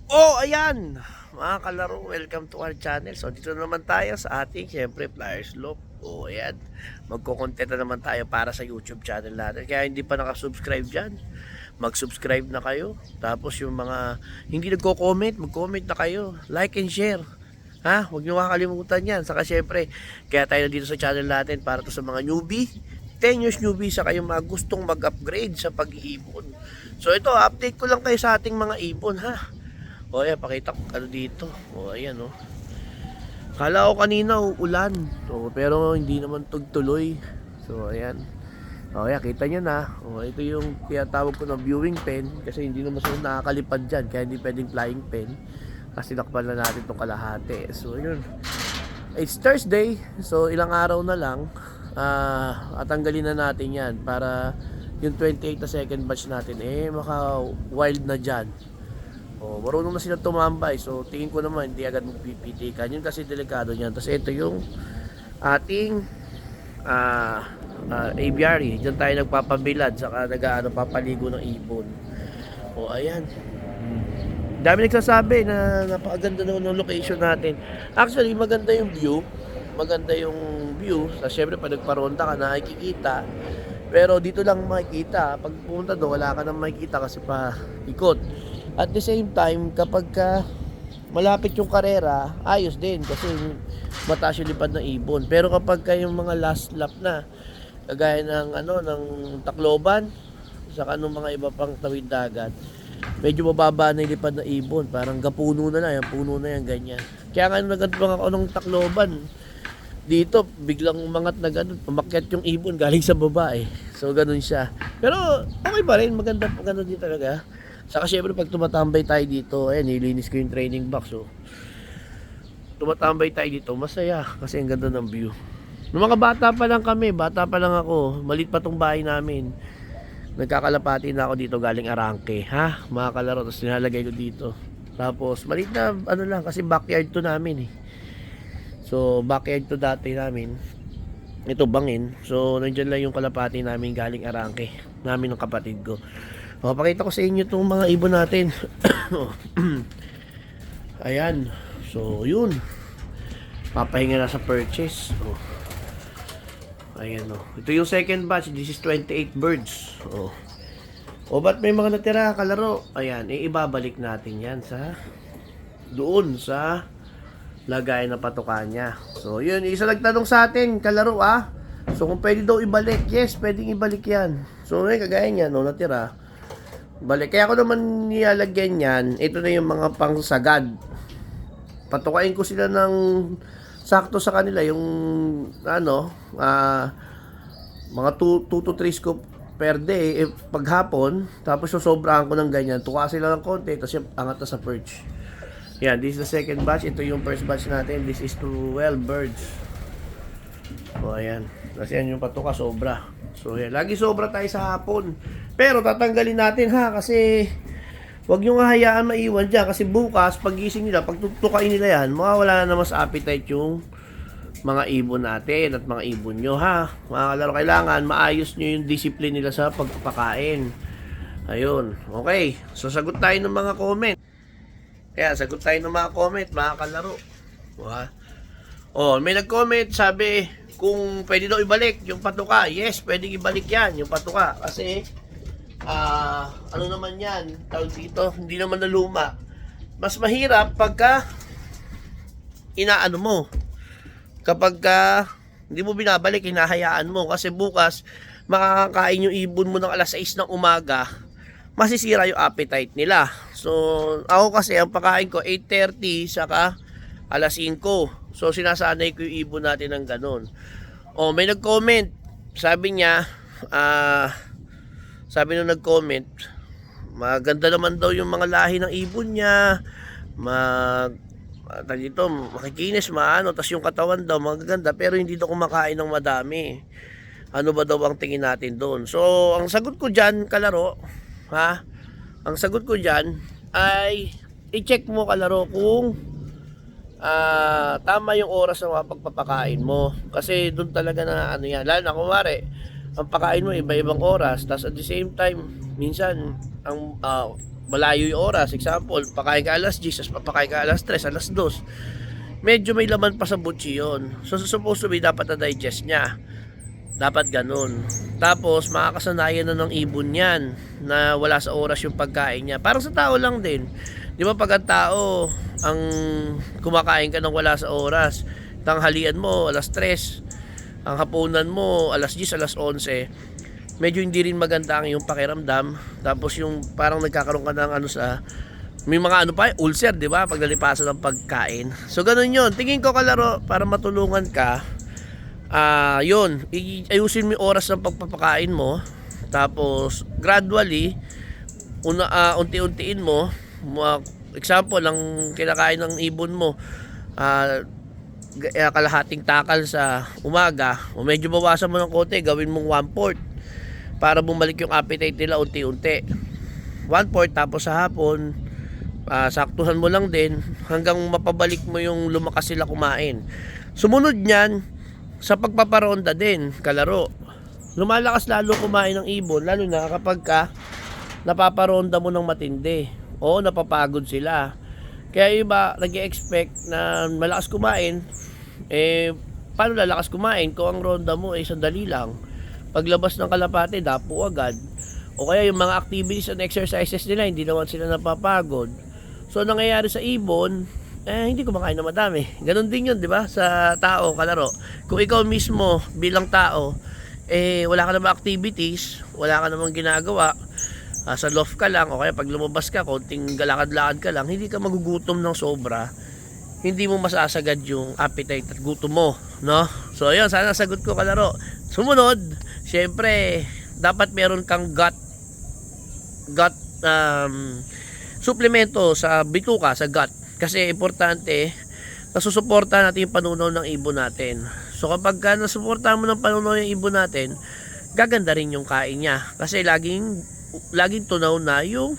Oh, ayan! Mga kalaro, welcome to our channel. So, dito na naman tayo sa ating, syempre, Flyers Loop. Oh, ayan. Magko-content na naman tayo para sa YouTube channel natin. Kaya hindi pa nakasubscribe dyan, mag-subscribe na kayo. Tapos yung mga hindi nagko-comment, mag-comment na kayo. Like and share. Ha? Huwag nyo kakalimutan yan. Saka syempre, kaya tayo dito sa channel natin para to sa mga newbie, 10 years newbie, sa kayong mga gustong mag-upgrade sa pag-iipon. So ito, update ko lang kayo sa ating mga ipon, ha. O ayan, pakita ko ano dito. O ayan, o. Kala ko kanina uulan. So, pero hindi naman tugtuloy. So ayan. O ayan, kita nyo na. O ito yung tinatawag ko ng viewing pen. Kasi hindi naman sila nakakalipad dyan. Kaya hindi pwedeng flying pen. Kasi nakpan na natin itong kalahati. So yun. It's Thursday. So ilang araw na lang. At tanggalin na natin yan. Para yung 28 na second batch natin maka wild na dyan. Oh, marunong na sila tumambay. So tingin ko naman hindi agad magpipitikan. Yun kasi delikado niyan. Tapos ito yung ating aviary. Diyan tayo nagpapabilad saka papaligo ng ibon. O ayan. Dami nagsasabi na napakaganda naman ng location natin. Actually maganda yung view. Maganda yung view. So, syempre pag nagparonda ka nakikita. Pero dito lang makikita. Pag pumunta doon wala ka nang makikita kasi pa ikot. At the same time, kapag malapit yung karera, ayos din kasi mataas yung lipad ng ibon. Pero kapag yung mga last lap na, kagaya ng ng Tacloban, saka ng mga iba pang tawid dagat, medyo mababa na yung lipad ng ibon. Parang gapuno na yan, puno na yan, ganyan. Kaya nga nagantbang ako ng Tacloban. Dito, biglang umangat na ganun, umakyat yung ibon galing sa baba So, ganun siya. Pero, okay pa rin, maganda din talaga. Saka syempre pag tumatambay tayo dito, ayan, nilinis ko yung training box. So, tumatambay tayo dito, masaya kasi ang ganda ng view. Nung mga bata pa lang kami, bata pa lang ako, maliit pa tong bahay namin. Nagkakalapati na ako dito galing Arangke, ha? Mga kalaro, tapos nilalagay ko dito. Tapos, maliit na, lang, kasi backyard to namin So, backyard to dati namin. Ito bangin. So, nandiyan lang yung kalapati namin galing Arangke, namin ng kapatid ko. O, pakita ko sa inyo itong mga ibon natin. Ayan. So, yun. Papahinga na sa purchase. Ayan o. Ito yung second batch. This is 28 birds. O, ba't may mga natira kalaro? Ayan. Ibabalik natin yan sa doon sa lagay na patukan niya. So, yun. Isa nagtanong sa atin, kalaro So, kung pwede daw ibalik. Yes, pwedeng ibalik yan. So, kagaya niya, natira. Balik. Kaya ako naman nilalagyan yan. Ito na yung mga pangsagad. Patukain ko sila ng sakto sa kanila. Yung mga 2 to 3 scoop per day paghapon. Tapos sobrahan ko ng ganyan. Tuka sila ng konti. Tapos yung angat na sa perch. Yan. This is the second batch. Ito yung first batch natin. This is 12 birds. O ayan. Kasi yan yung patuka sobra. So yan. Lagi sobra tayo sa hapon. Pero tatanggalin natin kasi wag nyo nga hayaan maiwan dyan kasi bukas pagising nila, pag tutukain nila yan, mawawala na naman sa appetite yung mga ibon natin at mga ibon nyo mga kalaro. Kailangan maayos nyo yung discipline nila sa pagpapakain. Ayun, okay. So sagot tayo ng mga comment. Kaya sagot tayo ng mga comment mga kalaro. May nag-comment, sabi kung pwede daw ibalik yung patuka. Yes, pwedeng ibalik yan yung patuka kasi naman yan, tawag dito, hindi naman na luma. Mas mahirap pagka inaano mo. Kapag hindi mo binabalik, hinahayaan mo. Kasi bukas, makakakain yung ibon mo ng alas 6 ng umaga, masisira yung appetite nila. So, ako kasi, ang pakain ko, 8:30 saka alas 5. So, sinasanay ko yung ibon natin ng ganun. May nag-comment. Sabi niya, sabi nung nag-comment, maganda naman daw yung mga lahi ng ibon niya. Makikinis, tas yung katawan daw magaganda, pero hindi daw kumakain ng madami. Ano ba daw ang tingin natin doon? So, ang sagot ko dyan, kalaro, ang sagot ko dyan ay i-check mo, kalaro, kung tama yung oras ng pagpapakain mo. Kasi doon talaga na yan. Lalo na kumare, ang pakain mo iba-ibang oras, tapos at the same time minsan ang malayo yung oras. Example, pakain ka alas 10, tapos papakain ka alas 3, alas 2. Medyo may laman pa sa butchi yun. So, supposed to be, dapat na-digest niya. Dapat ganun. Tapos, makakasanayan na ng ibon yan na wala sa oras yung pagkain niya. Parang sa tao lang din. Di ba pag ang tao, ang kumakain ka ng wala sa oras, tanghalian mo, alas 3, ang hapunan mo, alas 10, alas 11, medyo hindi rin maganda ang iyong pakiramdam. Tapos yung parang nagkakaroon ka ng ano sa, may mga ano pa, ulcer, di ba? Pag nalipasan ng pagkain. So, ganun yun. Tingin ko kalaro, para matulungan ka, yun, ayusin mo yung oras ng pagpapakain mo. Tapos gradually unti-untiin mo. Example, ang kinakain ng ibon mo, kalahating takal sa umaga, o medyo bawasan mo ng konti, gawin mong 1/4 para bumalik yung appetite nila unti-unti. 1/4, tapos sa hapon saktuhan mo lang din hanggang mapabalik mo yung lumakas sila kumain. Sumunod niyan, sa pagpaparonda din, kalaro, lumalakas lalo kumain ng ibon, lalo na kapag napaparonda mo ng matindi o napapagod sila. Kaya iba nag-expect na malakas kumain, paano lalakas kumain kung ang ronda mo ay sandali lang? Paglabas ng kalapate, dapo agad. O kaya yung mga activities and exercises nila, hindi naman sila napapagod. So nangyayari sa ibon, hindi kumakain na madami. Ganon din yun, di ba? Sa tao, kalaro. Kung ikaw mismo bilang tao, wala ka namang activities, wala ka namang ginagawa, sa loft ka lang, o kaya pag lumabas ka, konting galakad-lakad ka lang, hindi ka magugutom ng sobra, hindi mo masasagad yung appetite at gutom mo, no? So, ayun, sana sagot ko, kalaro. Sumunod, syempre, dapat meron kang gut suplemento sa bituka, sa gut. Kasi importante, nasusuporta natin yung panunaw ng ibon natin. So kapag nasusuporta mo ng panunaw yung ibon natin, gaganda rin yung kain niya. Kasi laging tunaw na yung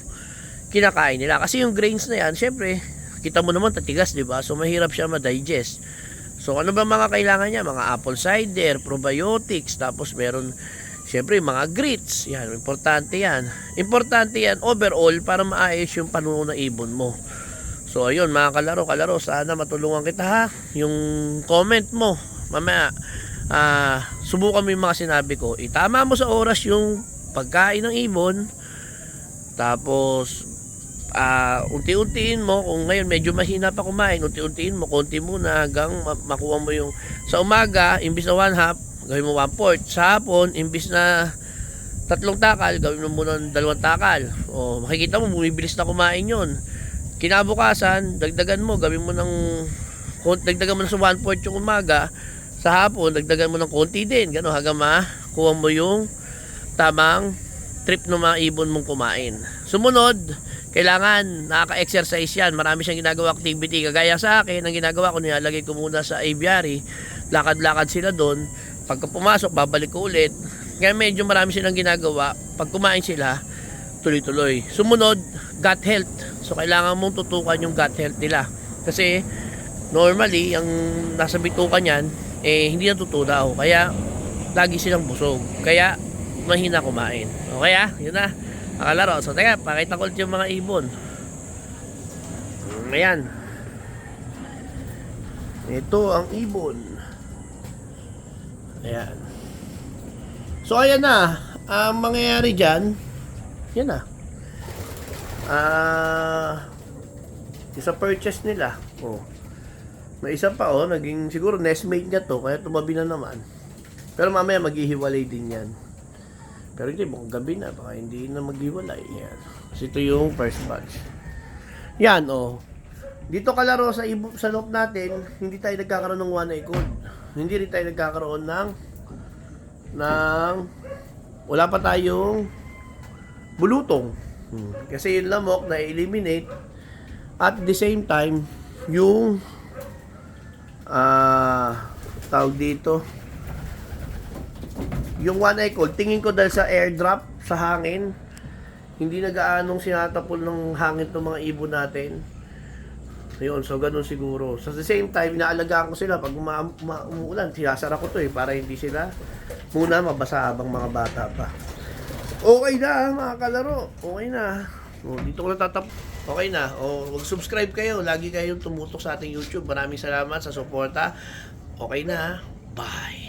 kinakain nila. Kasi yung grains na yan, syempre, kita mo naman tatigas, di ba? So mahirap siya ma-digest. So ano ba mga kailangan niya? Mga apple cider, probiotics, tapos meron syempre mga grits. Yan, importante yan. Importante yan overall para maayos yung panunaw ng ibon mo. So ayun mga kalaro, sana matulungan kita ha. Yung comment mo, mamaya subukan mo yung mga sinabi ko. Itama mo sa oras yung pagkain ng ibon. Tapos unti-untiin mo. Kung ngayon medyo mahina pa kumain, unti-untiin mo, konti muna hanggang makuha mo yung sa umaga, imbis na 1/2, gawin mo 1/4. Sa hapon, imbis na 3 takal, gawin mo muna 2 takal. O makikita mo, bumibilis na kumain yun. Kinabukasan, dagdagan mo, dagdagan mo na sa 1/4 yung umaga. Sa hapon, dagdagan mo ng konti din. Gano'n, hanggang makuha mo yung tamang trip ng mga ibon mong kumain. Sumunod, kailangan nakaka-exercise yan. Marami siyang ginagawa activity. Kagaya sa akin, ang ginagawa ko, nilalagay ko muna sa aviary. Lakad-lakad sila doon. Pagka pumasok, babalik ko ulit. Kaya medyo marami silang ginagawa. Pag kumain sila, tuloy-tuloy. Sumunod, gut health. So kailangan mong tutukan yung gut health nila. Kasi normally, ang nasa bitukan yan, hindi natutunaw. Kaya lagi silang busog. Kaya mahina kumain. Okay yun na. Nakalaro. So teka, pakita ko ulit yung mga ibon. Ayan. Ito ang ibon. Ayan. So ayan na. Ang mangyayari dyan, yan na. Isa purchase nila. May isa pa naging siguro nestmate niya to, kaya tumabi na naman. Pero mamaya maghihiwalay din yan. Pero hindi, mukhang gabi na, baka hindi na maghiwalay. Yan. Kasi ito yung first batch. Yan Dito kalaro sa loob natin, hindi tayo nagkakaroon ng one eye code. Hindi rin tayo nagkakaroon ng wala pa tayong bulutong. Kasi yung lamok na eliminate at the same time yung tawag dito yung one eye cold, tingin ko dahil sa airdrop sa hangin, hindi nagaanong sinatapol ng hangin itong mga ibon natin. Ayun, so ganun siguro. So at the same time, inaalagaan ko sila pag umuulan, sinasara ko to para hindi sila muna mabasa habang mga bata pa. Okay na mga kalaro, okay na. Dito ko na okay na. Mag-subscribe kayo. Lagi kayong tumutok sa ating YouTube. Maraming salamat sa suporta. Okay na. Bye.